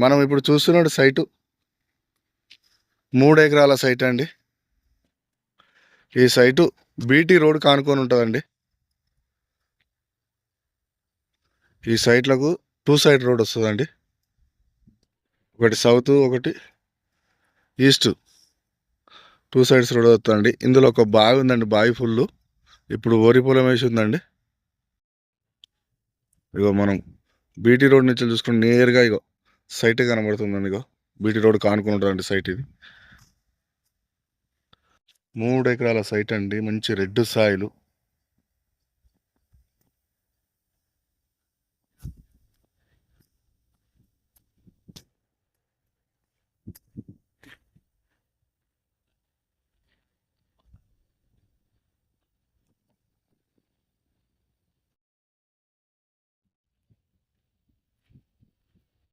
మనం ఇప్పుడు చూస్తున్న సైటు 3 ఎకరాల సైట్ అండి. ఈ సైటు బీటీ రోడ్ కానుకొని ఉంటుందండి. ఈ సైట్లకు 2 సైడ్ రోడ్ వస్తుందండి. ఒకటి సౌత్, ఒకటి ఈస్ట్, 2 సైడ్స్ రోడ్ వస్తుందండి. ఇందులో ఒక బావి ఉందండి. బావి ఫుల్ ఇప్పుడు వరి పొలం వేసి ఉందండి. ఇగో మనం బీటీ రోడ్ నుంచి చూసుకుని నేరుగా ఇగో సైట్ కనబడుతుందండి. ఇగో బీటీ రోడ్ కానుకొని ఉంటుందండి సైట్. ఇది 3 ఎకరాల సైట్ అండి. మంచి రెడ్ సాయిలు.